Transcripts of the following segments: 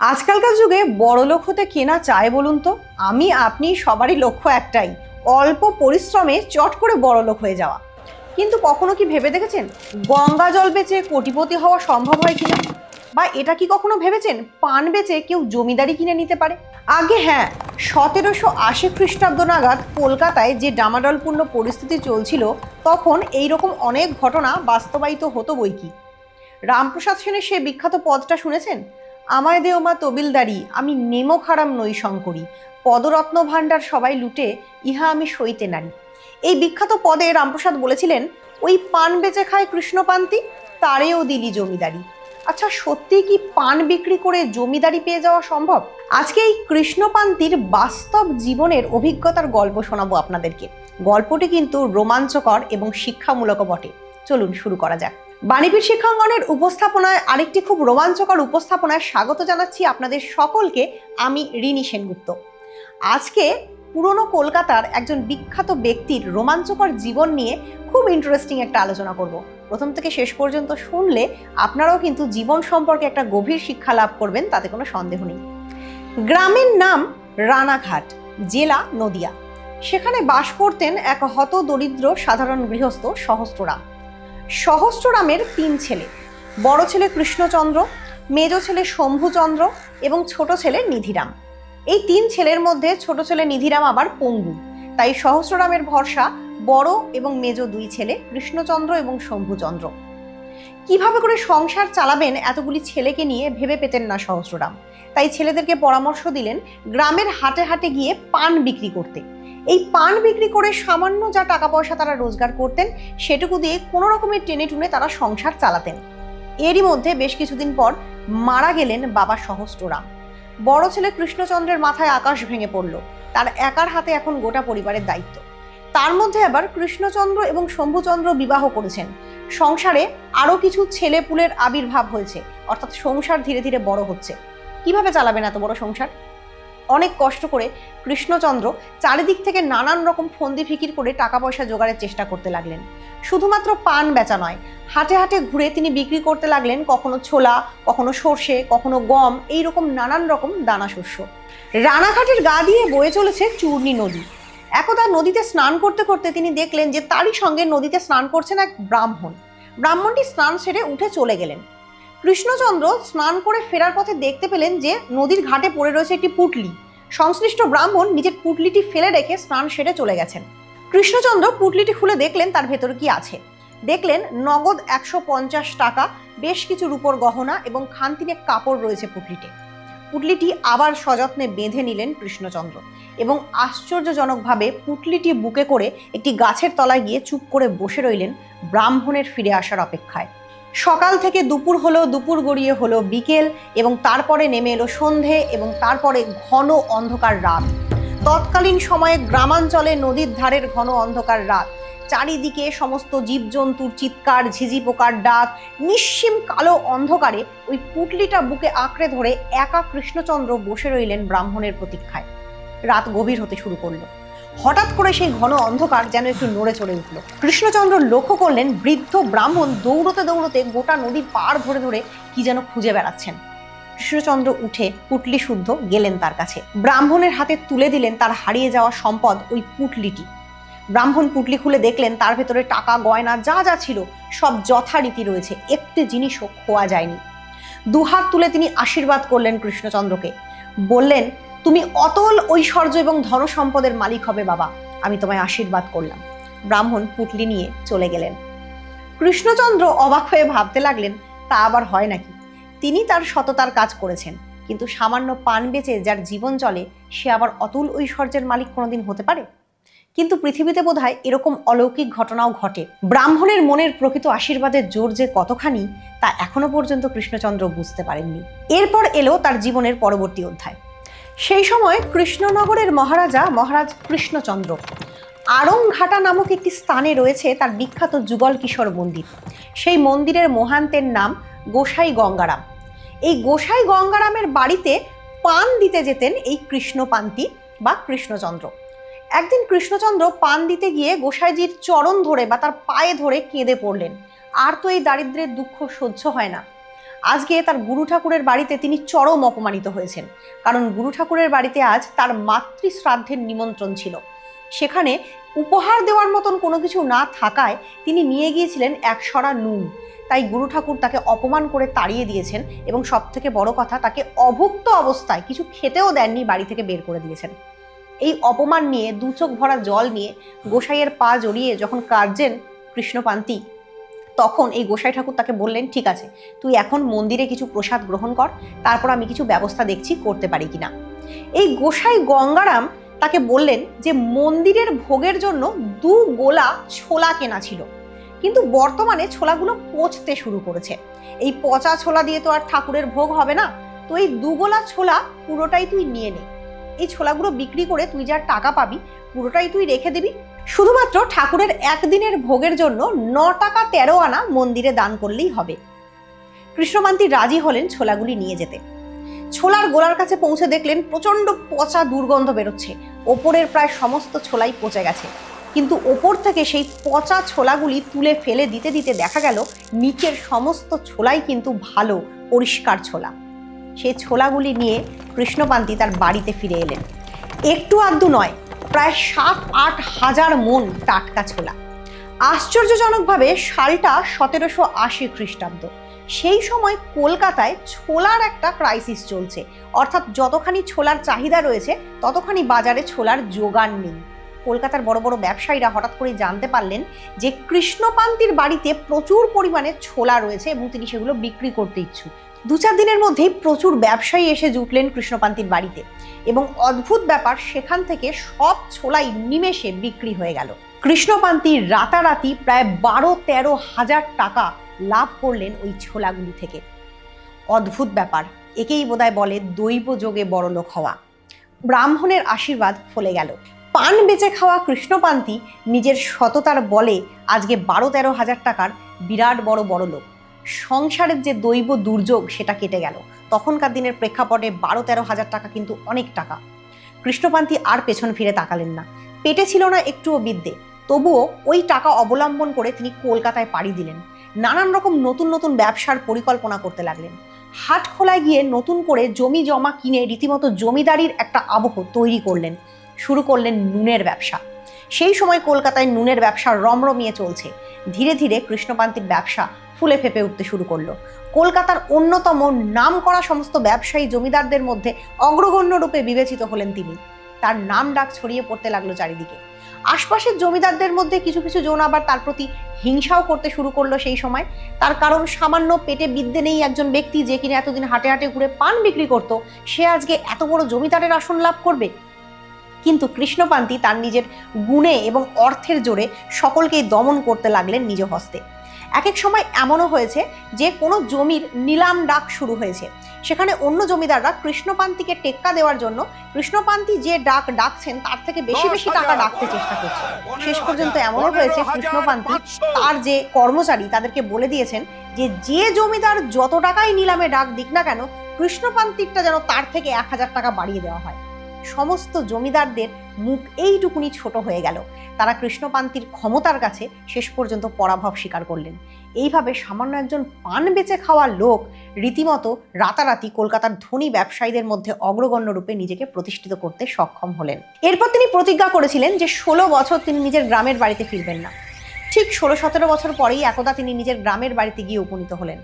আজকালকার যুগে বড়লোক হতে কে না চায় বলুন তো? আমি আপনি সবারই লক্ষ্য একটাই, অল্প পরিশ্রমে চট করে বড়লোক হয়ে যাওয়া। কিন্তু কখনো কি ভেবে দেখেছেন গঙ্গা জল বেচে কোটিপতি হওয়া সম্ভব হয় কিনা? বা এটা কি কখনো ভেবেছেন পান বেচে কেউ জমিদারি কিনে নিতে পারে? আগে হ্যাঁ, 1780 খ্রিস্টাব্দ নাগাদ কলকাতায় যে ডামাডোলপূর্ণ পরিস্থিতি চলছিল, তখন এইরকম অনেক ঘটনা বাস্তবায়িত হতো বই কি। রামপ্রসাদ সেনের সে বিখ্যাত পদটা শুনেছেন? আমায় দেও মা তবিলদারি, আমি নেমো খারাম নই শঙ্করী, পদরত্ন ভাণ্ডার সবাই লুটে, ইহা আমি সইতে নারি। এই বিখ্যাত পদে রামপ্রসাদ বলেছিলেন, ওই পান বেচে খায় কৃষ্ণপান্তি, তারেও দিলি জমিদারি। আচ্ছা, সত্যি কি পান বিক্রি করে জমিদারি পেয়ে যাওয়া সম্ভব? আজকে এই কৃষ্ণপান্তির বাস্তব জীবনের অভিজ্ঞতার গল্প শোনাবো আপনাদেরকে। গল্পটি কিন্তু রোমাঞ্চকর এবং শিক্ষামূলক বটে। চলুন শুরু করা যাক। বাণীপীঠ শিক্ষাঙ্গনের উপস্থাপনায় আরেকটি খুব রোমাঞ্চকর উপস্থাপনায় স্বাগত জানাচ্ছি আপনাদের সকলকে। আমি রিনি সেনগুপ্ত। আজকে পুরনো কলকাতার একজন বিখ্যাত ব্যক্তির রোমাঞ্চকর জীবন নিয়ে খুব ইন্টারেস্টিং একটা আলোচনা করব। প্রথম থেকে শেষ পর্যন্ত শুনলে আপনারাও কিন্তু জীবন সম্পর্কে একটা গভীর শিক্ষা লাভ করবেন, তাতে কোনো সন্দেহ নেই। গ্রামের নাম রানাঘাট, জেলা নদিয়া। সেখানে বাস করতেন এক হত দরিদ্র সাধারণ গৃহস্থ সহস্ররাম। সহস্ররামের 3 ছেলে, বড় ছেলে কৃষ্ণচন্দ্র, মেজ ছেলে শম্ভুচন্দ্র এবং ছোট ছেলে নিধিরাম। এই 3 ছেলের মধ্যে ছোট ছেলে নিধিরাম আবার পঙ্গু, তাই সহস্ররামের ভরসা বড় এবং মেজ 2 ছেলে কৃষ্ণচন্দ্র এবং শম্ভুচন্দ্র। কিভাবে করে সংসার চালাবেন এতগুলি ছেলেকে নিয়ে ভেবে পেতেন না সহস্ররাম, তাই ছেলেদেরকে পরামর্শ দিলেন গ্রামের হাটে হাটে গিয়ে পান বিক্রি করতে। এই পান বিক্রি করে সামান্য যা টাকা পয়সা তারা রোজগার করতেন, সেটুকু দিয়ে কোনো রকমের টেনে টুনে তারা সংসার চালাতেন। এরই মধ্যে বেশ কিছুদিন পর মারা গেলেন বাবা সহস্ররাম। বড় ছেলে কৃষ্ণচন্দ্রের মাথায় আকাশ ভেঙে পড়ল, তার একার হাতে এখন গোটা পরিবারের দায়িত্ব। তার মধ্যে আবার কৃষ্ণচন্দ্র এবং শম্ভুচন্দ্র বিবাহ করেছেন। সংসারে আরো কিছু ছেলে পুলের আবির্ভাব হয়েছে, অর্থাৎ সংসার ধীরে ধীরে বড় হচ্ছে। কিভাবে চালাবেন এত বড় সংসার? অনেক কষ্ট করে কৃষ্ণচন্দ্র চারিদিক থেকে নানান রকম ফন্দি ফিকির করে টাকা পয়সা জোগাড়ের চেষ্টা করতে লাগলেন। শুধুমাত্র পান বেচা নয়, হাটে হাটে ঘুরে তিনি বিক্রি করতে লাগলেন কখনো ছোলা, কখনো সর্ষে, কখনো গম, এইরকম নানান রকম দানা শস্য। রানাঘাটের গা দিয়ে বয়ে চলেছে চূর্ণী নদী। একদা নদীতে স্নান করতে করতে তিনি দেখলেন যে তারই সঙ্গে নদীতে স্নান করছেন এক ব্রাহ্মণ। ব্রাহ্মণটি স্নান সেরে উঠে চলে গেলেন। কৃষ্ণচন্দ্র স্নান করে ফেরার পথে দেখতে পেলেন যে নদীর ঘাটে পড়ে রয়েছে একটি পুঁটলি। সংশ্লিষ্ট ব্রাহ্মণ নিজের পুঁটলিটি ফেলে রেখে স্নান সেরে চলে গেছেন। কৃষ্ণচন্দ্র পুঁটলিটি খুলে দেখলেন তার ভেতরে কি আছে। দেখলেন নগদ 150 টাকা, বেশ কিছু রূপোর গহনা এবং খানতিনেক কাপড় রয়েছে পুঁটলিতে। পুঁটলিটি আবার সযত্নে বেঁধে নিলেন কৃষ্ণচন্দ্র এবং আশ্চর্যজনকভাবে পুঁটলিটি বুকে করে একটি গাছের তলায় গিয়ে চুপ করে বসে রইলেন ব্রাহ্মণের ফিরে আসার অপেক্ষায়। সকাল থেকে দুপুর হলো, দুপুর গড়িয়ে হলো বিকেল, এবং তারপরে নেমে এলো সন্ধে, এবং তারপরে ঘন অন্ধকার রাত। তৎকালীন সময়ে গ্রামাঞ্চলে নদীর ধারের ঘন অন্ধকার রাত, চারিদিকে সমস্ত জীবজন্তুর চিৎকার, ঝিঝি পোকার ডাক, নিশ্চিম কালো অন্ধকারে ওই পুঁটলিটা বুকে আঁকড়ে ধরে একা কৃষ্ণচন্দ্র বসে রইলেন ব্রাহ্মণের প্রতীক্ষায়। রাত গভীর হতে শুরু করলো। হঠাৎ করে সেই ঘন অন্ধকার যেন একটু নড়ে চড়ে উঠল। কৃষ্ণচন্দ্র লক্ষ্য করলেন বৃদ্ধ ব্রাহ্মণ দৌড়তে দৌড়তে গোটা নদীর পাড় ধরে ধরে কি যেন খুঁজে বেড়াচ্ছেন। কৃষ্ণচন্দ্র উঠে পুঁটলি শুদ্ধ গেলেন তার কাছে, ব্রাহ্মণের হাতে তুলে দিলেন তার হারিয়ে যাওয়া সম্পদ ওই পুঁটলিটি। ব্রাহ্মণ পুঁটলি খুলে দেখলেন তার ভেতরে টাকা গয়না যা যা ছিল সব যথারীতি রয়েছে, একটি জিনিসও খোয়া যায়নি। দুহাত তুলে তিনি আশীর্বাদ করলেন কৃষ্ণচন্দ্রকে, বললেন, তুমি অতল ঐশ্বর্য এবং ধন সম্পদের মালিক হবে বাবা, আমি তোমায় আশীর্বাদ করলাম। ব্রাহ্মণ পুঁটলি নিয়ে চলে গেলেন। কৃষ্ণচন্দ্র অবাক হয়ে ভাবতে লাগলেন, তা আবার হয় নাকি? তিনি তার সততার কাজ করেছেন, কিন্তু সামান্য পান বেচে যার জীবন চলে, সে আবার অতুল ঐশ্বর্যের মালিক কোনোদিন হতে পারে? কিন্তু পৃথিবীতে বোধহয় এরকম অলৌকিক ঘটনাও ঘটে। ব্রাহ্মণের মনের প্রকৃত আশীর্বাদের জোর যে কতখানি, তা এখনো পর্যন্ত কৃষ্ণচন্দ্র বুঝতে পারেননি। এরপর এলো তার জীবনের পরবর্তী অধ্যায়। সেই সময় কৃষ্ণনগরের মহারাজ কৃষ্ণচন্দ্র আড়ংঘাটা নামক একটি স্থানে রয়েছে তার বিখ্যাত যুগল কিশোর মন্দির। সেই মন্দিরের মহান্তের নাম গোসাই গঙ্গারাম। এই গোসাই গঙ্গারামের বাড়িতে পান দিতে যেতেন এই কৃষ্ণপান্তি বা কৃষ্ণচন্দ্র। একদিন কৃষ্ণচন্দ্র পান দিতে গিয়ে গোসাইজির চরণ ধরে বা তার পায়ে ধরে কেঁদে পড়লেন। আর তো এই দারিদ্র্যের দুঃখ সহ্য হয় না। আজকে তার গুরু ঠাকুরের বাড়িতে তিনি চরম অপমানিত হয়েছেন, কারণ গুরু ঠাকুরের বাড়িতে আজ তার মাতৃশ্রাদ্ধের নিমন্ত্রণ ছিল। সেখানে উপহার দেওয়ার মতন কোনো কিছু না থাকায় তিনি নিয়ে গিয়েছিলেন একশরা নুন। তাই গুরু ঠাকুর তাকে অপমান করে তাড়িয়ে দিয়েছেন এবং সবথেকে বড় কথা, তাকে অভুক্ত অবস্থায় কিছু খেতেও দেননি, বাড়ি থেকে বের করে দিয়েছেন। এই অপমান নিয়ে দু চোখ ভরা জল নিয়ে গোসাইয়ের পা জড়িয়ে যখন কাঁদছেন কৃষ্ণপান্তি, তখন এই গোসাই ঠাকুর তাকে বললেন, ঠিক আছে, তুই এখন মন্দিরে কিছু প্রসাদ গ্রহণ কর, তারপর আমি কিছু ব্যবস্থা দেখছি করতে পারি কিনা। এই গোসাই গঙ্গারাম তাকে বললেন যে মন্দিরের ভোগের জন্য 2 গোলা ছোলা কেনা ছিল, কিন্তু বর্তমানে ছোলাগুলো পচতে শুরু করেছে। এই পচা ছোলা দিয়ে তো আর ঠাকুরের ভোগ হবে না, তো এই 2 গোলা ছোলা পুরোটাই তুই নিয়ে নে। এই ছোলাগুলো বিক্রি করে তুই যা টাকা পাবি পুরোটাই তুই রেখে দিবি, শুধুমাত্র ঠাকুরের একদিনের ভোগের জন্য 9 টাকা 13 আনা মন্দিরে দান করলেই হবে। কৃষ্ণপান্তি রাজি হলেন ছোলাগুলি নিয়ে যেতে। ছোলার গোলার কাছে পৌঁছে দেখলেন প্রচণ্ড পচা দুর্গন্ধ বেরোচ্ছে, ওপরের প্রায় সমস্ত ছোলাই পচে গেছে, কিন্তু ওপর থেকে সেই পচা ছোলাগুলি তুলে ফেলে দিতে দিতে দেখা গেল নিচের সমস্ত ছোলাই কিন্তু ভালো পরিষ্কার ছোলা। সেই ছোলাগুলি নিয়ে কৃষ্ণপান্তি তার বাড়িতে ফিরে এলেন। একটু আধটু নয়, প্রায় 7-8 হাজার মন টাটকা ছোলা। আশ্চর্যজনকভাবে সালটা 1780 খ্রিস্টাব্দ। সেই সময় কলকাতায় ছোলার একটা ক্রাইসিস চলছে, অর্থাৎ যতখানি ছোলার চাহিদা রয়েছে ততখানি বাজারে ছোলার জোগান নেই। কলকাতার বড় বড় ব্যবসায়ীরা হঠাৎ করে জানতে পারলেন যে কৃষ্ণপান্তির বাড়িতে প্রচুর পরিমাণে ছোলা রয়েছে এবং তিনি সেগুলো বিক্রি করতে ইচ্ছুক। 2-4 দিনের মধ্যেই প্রচুর ব্যবসায়ী এসে জুটলেন কৃষ্ণপান্তির বাড়িতে এবং অদ্ভুত ব্যাপার, সেখান থেকে সব ছোলাই নিমেষে বিক্রি হয়ে গেল। কৃষ্ণপান্তি রাতারাতি প্রায় 12-13 হাজার টাকা লাভ করলেন ওই ছোলাগুলি থেকে। অদ্ভুত ব্যাপার, একেই বোধহয় বলে দৈব যোগে বড়লোক হওয়া। ব্রাহ্মণের আশীর্বাদ ফলে গেল। পান বেচে খাওয়া কৃষ্ণপান্তি নিজের সততার বলে আজকে 12-13 হাজার টাকার বিরাট বড়লোক। সংসারের যে দৈব দুর্যোগ সেটা কেটে গেল। তখনকার দিনের প্রেক্ষাপটে 12-13 হাজার টাকা কিন্তু অনেক টাকা। কৃষ্ণপান্তি আর পেছন ফিরে তাকালেন না। পেটে ছিল না একটুও বিদ্যে, তবুও ওই টাকা অবলম্বন করে তিনি কলকাতায় পাড়ি দিলেন। নানান রকম নতুন নতুন ব্যবসার পরিকল্পনা করতে লাগলেন। হাটখোলায় গিয়ে নতুন করে জমি জমা কিনে রীতিমতো জমিদারির একটা আবহ তৈরি করলেন। শুরু করলেন নুনের ব্যবসা। সেই সময় কলকাতায় নুনের ব্যবসা রমরমিয়ে চলছে। ধীরে ধীরে কৃষ্ণপান্তির ব্যবসা ফুলে ফেপে উঠতে শুরু করলো। কলকাতার অন্যতম নামকরা সমস্ত ব্যবসায়ী জমিদারদের মধ্যে অগ্রগণ্য রূপে বিবেচিত হলেন তিনি। তার নাম ডাক ছড়িয়ে পড়তে লাগলো চারিদিকে। আশপাশের জমিদারদের মধ্যে কিছু কিছু জন আবার তার প্রতি হিংসাও করতে শুরু করলো সেই সময়। তার কারণ, সামান্য পেটে বিদ্যে নেই একজন ব্যক্তি যে কিনা এতদিন হাটে হাটে ঘুরে পান বিক্রি করত, সে আজকে এত বড় জমিদারের আসন লাভ করবে। কিন্তু কৃষ্ণপান্তি তার নিজের গুণে এবং অর্থের জোরে সকলকেই দমন করতে লাগলেন নিজ হস্তে। এক এক সময় এমনও হয়েছে যে কোনো জমির নিলাম ডাক শুরু হয়েছে, সেখানে অন্য জমিদাররা কৃষ্ণপান্তিকে টেক্কা দেওয়ার জন্য কৃষ্ণপান্তি যে ডাক ডাকছেন তার থেকে বেশি বেশি টাকা ডাকতে চেষ্টা করছে। শেষ পর্যন্ত এমনও হয়েছে কৃষ্ণপান্তি তার যে কর্মচারী তাদেরকে বলে দিয়েছেন যে জমিদার যত টাকাই নিলামে ডাক দিক না কেন, কৃষ্ণপান্তিরটা যেন তার থেকে 1000 টাকা বাড়িয়ে দেওয়া হয়। সমস্ত জমিদারদের মুখ এইটুকুনি ছোট হয়ে গেল। তারা কৃষ্ণপান্তির ক্ষমতার কাছে শেষ পর্যন্ত পরাভব স্বীকার করলেন। এইভাবে সামান্য একজন পান বেচে খাওয়া লোক রীতিমতো রাতারাতি কলকাতার ধনী ব্যবসায়ীদের মধ্যে অগ্রগণ্য রূপে নিজেকে প্রতিষ্ঠিত করতে সক্ষম হলেন। এরপর তিনি প্রতিজ্ঞা করেছিলেন যে 16 বছর তিনি নিজের গ্রামের বাড়িতে ফিরবেন না। ঠিক 16-17 বছর পরেই একদা তিনি নিজের গ্রামের বাড়িতে গিয়ে উপনীত হলেন।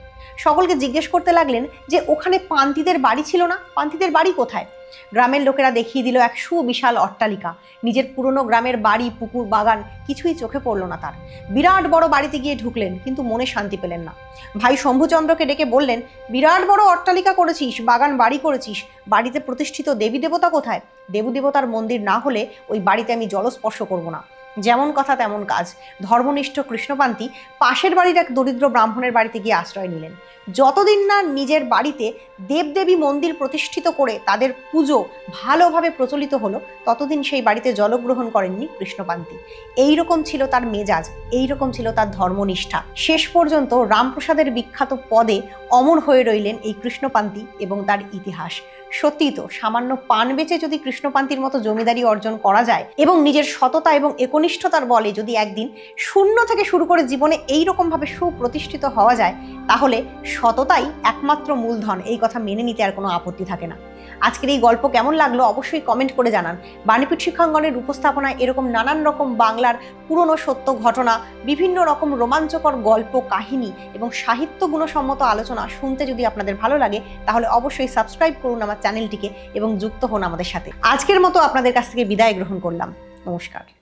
সকলকে জিজ্ঞেস করতে লাগলেন যে ওখানে পান্তিদের বাড়ি ছিল না, পান্তিদের বাড়ি কোথায়? গ্রামের লোকেরা দেখিয়ে দিল এক সুবিশাল অট্টালিকা। নিজের পুরনো গ্রামের বাড়ি, পুকুর, বাগান কিছুই চোখে পড়ল না তার। বিরাট বড় বাড়িতে গিয়ে ঢুকলেন, কিন্তু মনে শান্তি পেলেন না। ভাই শম্ভুচন্দ্রকে ডেকে বললেন, বিরাট বড় অট্টালিকা করেছিস, বাগান বাড়ি করেছিস, বাড়িতে প্রতিষ্ঠিত দেবী দেবতা কোথায়? দেবী দেবতার মন্দির না হলে ওই বাড়িতে আমি জলস্পর্শ করব না। যেমন কথা তেমন কাজ। ধর্মনিষ্ঠ কৃষ্ণপান্তি পাশের বাড়ির এক দরিদ্র ব্রাহ্মণের বাড়িতে গিয়ে আশ্রয় নিলেন। যতদিন না নিজের বাড়িতে দেবদেবী মন্দির প্রতিষ্ঠিত করে তাদের পুজো ভালোভাবে প্রচলিত হলো ততদিন সেই বাড়িতে জলগ্রহণ করেননি কৃষ্ণকান্তি। এইরকম ছিল তার মেজাজ, এইরকম ছিল তার ধর্মনিষ্ঠা। শেষ পর্যন্ত রামপ্রসাদের বিখ্যাত পদে অমর হয়ে রইলেন এই কৃষ্ণকান্তি এবং তার ইতিহাস। সত্যি তো, সামান্য পান বেচে যদি কৃষ্ণকান্তির মতো জমিদারি অর্জন করা যায় এবং নিজের সততা এবং একনিষ্ঠতার বলে যদি একদিন শূন্য থেকে শুরু করে জীবনে এইরকমভাবে সুপ্রতিষ্ঠিত হওয়া যায়, তাহলে সততাই একমাত্র মূলধন, এই কথা মেনে নিতে আর কোনো আপত্তি থাকে না। আজকের এই গল্প কেমন লাগলো অবশ্যই কমেন্ট করে জানান। বাণীপীঠ শিক্ষাঙ্গনের উপস্থাপনায় এরকম নানান রকম বাংলার পুরনো সত্য ঘটনা, বিভিন্ন রকম রোমাঞ্চকর গল্প, কাহিনী এবং সাহিত্য গুণসম্মত আলোচনা শুনতে যদি আপনাদের ভালো লাগে, তাহলে অবশ্যই সাবস্ক্রাইব করুন আমার চ্যানেলটিকে এবং যুক্ত হন আমাদের সাথে। আজকের মতো আপনাদের কাছ থেকে বিদায় গ্রহণ করলাম। নমস্কার।